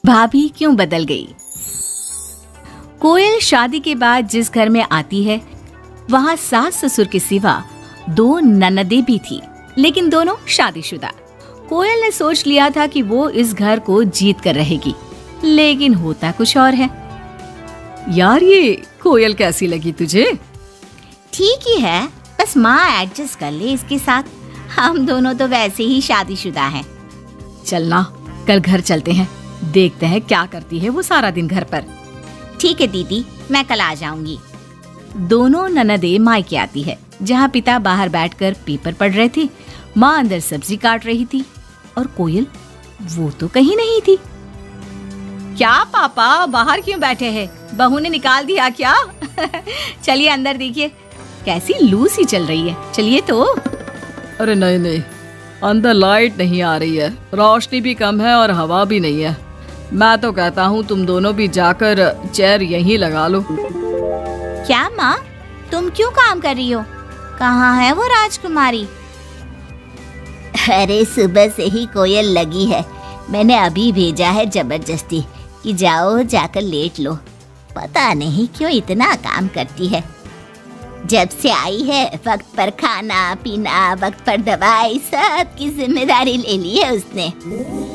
भाभी क्यों बदल गई। कोयल शादी के बाद जिस घर में आती है वहाँ सास ससुर के सिवा 2 ननदें भी थी, लेकिन दोनों शादीशुदा। कोयल ने सोच लिया था कि वो इस घर को जीत कर रहेगी, लेकिन होता कुछ और है। यार ये कोयल कैसी लगी तुझे? ठीक ही है, बस माँ एडजस्ट कर ले इसके साथ। हम दोनों तो वैसे ही शादीशुदा हैं। चलना कल घर चलते हैं, देखते हैं क्या करती है वो सारा दिन घर पर। ठीक है दीदी, मैं कल आ जाऊंगी। दोनों ननदें मायके आती है, जहाँ पिता बाहर बैठकर पेपर पढ़ रहे थे, माँ अंदर सब्जी काट रही थी और कोयल वो तो कहीं नहीं थी। क्या पापा बाहर क्यों बैठे हैं? बहू ने निकाल दिया क्या? चलिए अंदर देखिए कैसी लू सी चल रही है, चलिए तो। अरे नहीं नहीं, अंदर लाइट नहीं आ रही है, रोशनी भी कम है और हवा भी नहीं है। मैं तो कहता हूँ तुम दोनों भी जाकर चेयर यहीं लगा लो। क्या माँ, तुम क्यों काम कर रही हो? कहाँ है वो राजकुमारी? अरे सुबह से ही कोयल लगी है, मैंने अभी भेजा है जबरदस्ती कि जाओ जाकर लेट लो। पता नहीं क्यों इतना काम करती है। जब से आई है वक्त पर खाना पीना, वक्त पर दवाई, सब की जिम्मेदारी ले ली है उसने।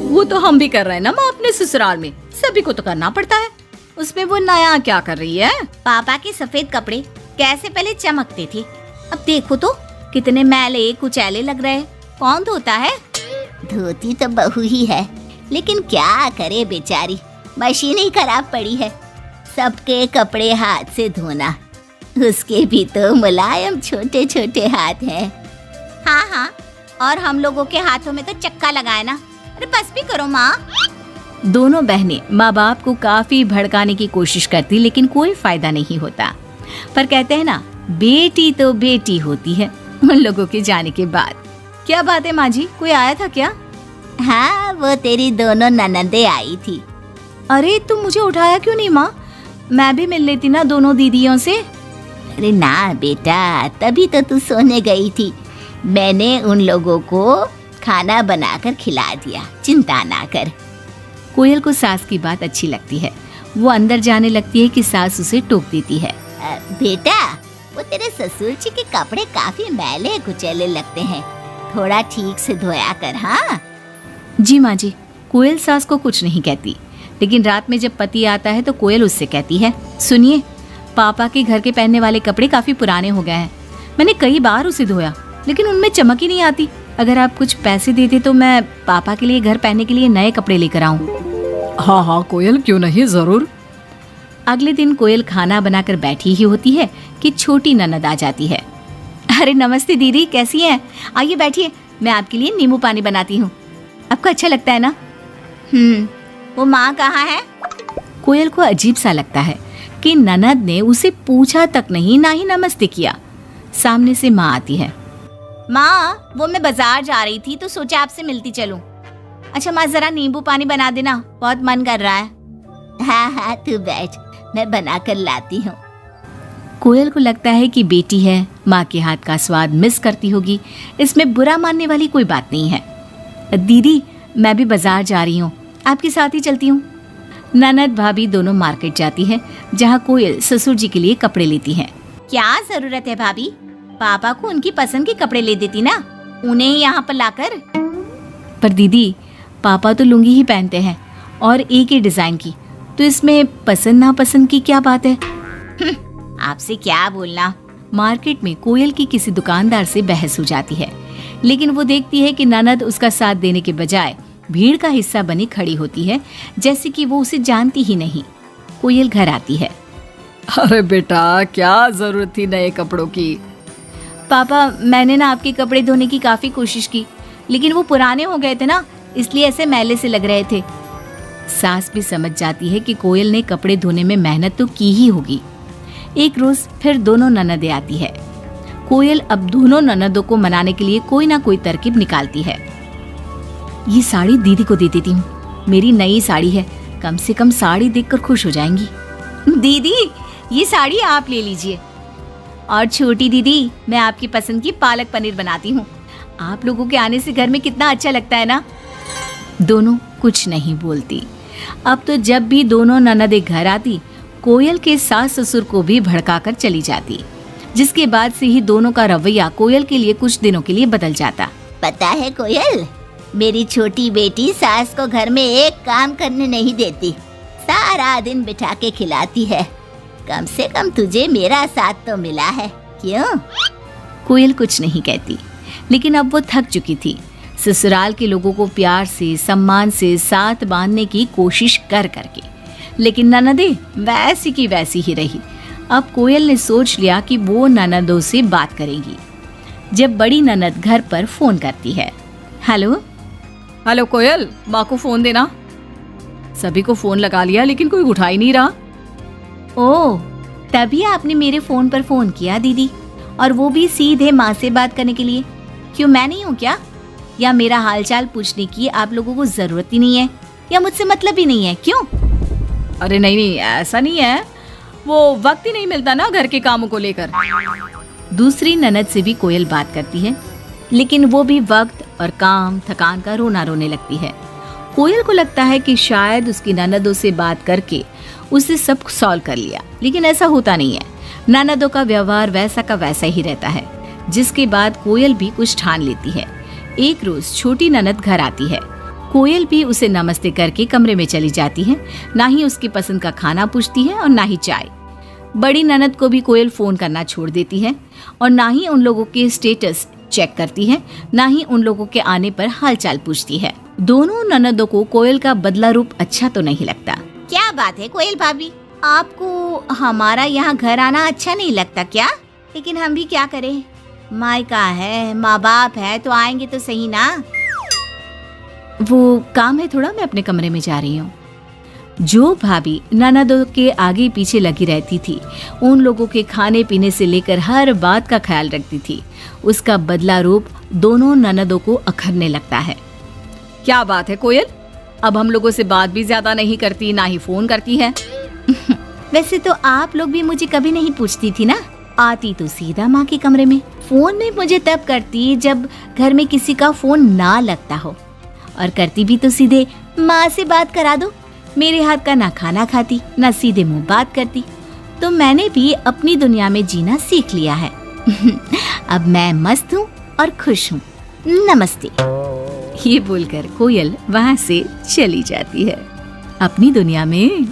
वो तो हम भी कर रहे हैं ना माँ, अपने ससुराल में सभी को तो करना पड़ता है। उसमें वो नया क्या कर रही है? पापा के सफेद कपड़े कैसे पहले चमकते थे, अब देखो तो कितने मैले कुचैले लग रहे। कौन धोता है? धोती तो बहू ही है, लेकिन क्या करे बेचारी, मशीन ही खराब पड़ी है। सबके कपड़े हाथ से धोना, उसके भी तो मुलायम छोटे छोटे हाथ हैं। हाँ हाँ, और हम लोगों के हाथों में तो चक्का लगाए ना। अरे बस भी करो माँ। दोनों बहनें माँ बाप को काफी भड़काने की कोशिश करती, लेकिन कोई फायदा नहीं होता। पर कहते हैं ना, बेटी तो बेटी होती है उन लोगों के जाने के बाद। क्या बात है माँ जी, कोई आया था क्या? हाँ, वो तेरी दोनों ननदें आई थी। अरे तुम मुझे उठाया क्यों नहीं माँ? मैं भी मिल लेती ना दोनों दीदियों से। अरे ना बेटा, तभी तो तू सोने गई थी। मैंने उन लोगों को खाना बनाकर खिला दिया, चिंता ना कर। कोयल को सास की बात अच्छी लगती है, वो अंदर जाने लगती है कि सास उसे टोक देती है। बेटा, वो तेरे ससुर जी के कपड़े काफी मैले कुचैले लगते हैं, थोड़ा ठीक से धोया कर। हाँ जी माँ जी। कोयल सास को कुछ नहीं कहती, लेकिन रात में जब पति आता है तो कोयल उससे कहती है, सुनिए पापा के घर के पहनने वाले कपड़े काफी पुराने हो गए हैं। मैंने कई बार उसे धोया, लेकिन उनमें चमक ही नहीं आती। अगर आप कुछ पैसे देते तो मैं पापा के लिए घर पहनने के लिए नए कपड़े लेकर आऊं। हाँ हाँ कोयल, क्यों नहीं, जरूर। अगले दिन कोयल खाना बनाकर बैठी ही होती है कि छोटी ननद आ जाती है। अरे नमस्ते दीदी, कैसी हैं? आइए बैठिए, मैं आपके लिए नींबू पानी बनाती हूँ, आपको अच्छा लगता है ना? वो माँ कहाँ है? कोयल को अजीब सा लगता है कि ननद ने उसे पूछा तक नहीं, ना ही नमस्ते किया। सामने से माँ आती है। माँ, वो मैं बाजार जा रही थी तो सोचा आपसे मिलती चलूं। अच्छा माँ, जरा नींबू पानी बना देना, बहुत मन कर रहा है। हाँ हाँ तू बैठ, मैं बना कर लाती हूँ। कोयल को लगता है कि बेटी है, माँ के हाथ का स्वाद मिस करती होगी। इसमें बुरा मानने वाली कोई बात नहीं है। दीदी मैं भी बाजार जा रही हूँ, आपके साथ ही चलती हूँ। ननद भाभी दोनों मार्केट जाती है, जहाँ कोयल ससुर जी के लिए कपड़े लेती है। क्या जरूरत है भाभी, पापा को उनकी पसंद के कपड़े ले देती ना, उन्हें ही यहाँ पर लाकर। पर दीदी पापा तो लुंगी ही पहनते हैं और एक ही डिजाइन की, तो इसमें पसंद नापसंद की क्या बात है? आपसे क्या बोलना। मार्केट में कोयल की किसी दुकानदार से बहस हो जाती है, लेकिन वो देखती है कि ननद उसका साथ देने के बजाय भीड़ का हिस्सा बनी खड़ी होती है, जैसे कि वो उसे जानती ही नहीं। कोयल घर आती है। अरे बेटा, क्या जरूरत थी नए कपड़ों की? पापा मैंने ना आपके कपड़े धोने की काफी कोशिश की, लेकिन वो पुराने हो गए थे ना, इसलिए ऐसे मैले से लग रहे थे। सास भी समझ जाती है कि कोयल ने कपड़े धोने में मेहनत तो की ही होगी। एक रोज फिर दोनों ननदें आती है। कोयल अब दोनों ननदों को मनाने के लिए कोई ना कोई तरकीब निकालती है। ये साड़ी दीदी को दे देती हूँ, मेरी नई साड़ी है, कम से कम साड़ी देखकर खुश हो जाएंगी। दीदी ये साड़ी आप ले लीजिए। और छोटी दीदी, मैं आपकी पसंद की पालक पनीर बनाती हूँ, आप लोगों के आने से घर में कितना अच्छा लगता है ना। दोनों कुछ नहीं बोलती। अब तो जब भी दोनों ननदें घर आती, कोयल के सास ससुर को भी भड़काकर चली जाती, जिसके बाद से ही दोनों का रवैया कोयल के लिए कुछ दिनों के लिए बदल जाता। पता है कोयल, मेरी छोटी बेटी सास को घर में एक काम करने नहीं देती, सारा दिन बिठा के खिलाती है। कम से कम तुझे मेरा साथ तो मिला है, क्यों? कोयल कुछ नहीं कहती, लेकिन अब वो थक चुकी थी। ससुराल के लोगों को प्यार से सम्मान से साथ बांधने की कोशिश कर करके, लेकिन ननदें वैसी की वैसी ही रही। अब कोयल ने सोच लिया कि वो ननदों से बात करेगी। जब बड़ी ननद घर पर फोन करती है, हेलो हेलो कोयल, माँ को फोन देना। सभी को फोन लगा लिया लेकिन कोई उठा ही नहीं रहा। ओह, तभी आपने मेरे फोन पर फोन किया दीदी, और वो भी सीधे माँ से बात करने के लिए। क्यों, मैं नहीं हूँ क्या? या मेरा हालचाल पूछने की आप लोगों को जरूरत ही नहीं है, या मुझसे मतलब ही नहीं है? क्यों? अरे नहीं, ऐसा नहीं है, वो वक्त ही नहीं मिलता ना घर के कामों को लेकर। दूसरी ननद से भी कोयल बात करती है, लेकिन वो भी वक्त और काम थकान का रोना रोने लगती है। कोयल को लगता है कि शायद उसकी ननदों से बात करके उसे सब सॉल्व कर लिया, लेकिन ऐसा होता नहीं है। ननदों का व्यवहार वैसा का वैसा ही रहता है, जिसके बाद कोयल भी कुछ ठान लेती है। एक रोज छोटी ननद घर आती है। कोयल भी उसे नमस्ते करके कमरे में चली जाती है। ना ही उसकी पसंद का खाना पूछती है और ना ही चाय। बड़ी ननद को भी कोयल फोन करना छोड़ देती है, और ना ही उन लोगों के स्टेटस चेक करती है, ना ही उन लोगों के आने पर हालचाल पूछती है। दोनों ननदों को कोयल का बदला रूप अच्छा तो नहीं लगता। क्या बात है कोयल भाभी, आपको हमारा यहाँ घर आना अच्छा नहीं लगता क्या? लेकिन हम भी क्या करें, मायका है, माँ बाप है, तो आएंगे तो सही ना। वो काम है थोड़ा, मैं अपने कमरे में जा रही हूँ। जो भाभी ननदों के आगे पीछे लगी रहती थी, उन लोगों के खाने पीने से लेकर हर बात का ख्याल रखती थी, उसका बदला रूप दोनों ननदों को अखरने लगता है। क्या बात है कोयल, अब हम लोगों से बात भी ज्यादा नहीं करती, ना ही फोन करती है। वैसे तो आप लोग भी मुझे कभी नहीं पूछती थी ना, आती तो सीधा माँ के कमरे में। फोन में मुझे तब करती जब घर में किसी का फोन ना लगता हो, और करती भी तो सीधे माँ से बात करा दो। मेरे हाथ का ना खाना खाती, ना सीधे मुंह बात करती। तो मैंने भी अपनी दुनिया में जीना सीख लिया है। अब मैं मस्त हूँ और खुश हूँ। नमस्ते। ये बोलकर कोयल वहाँ से चली जाती है अपनी दुनिया में।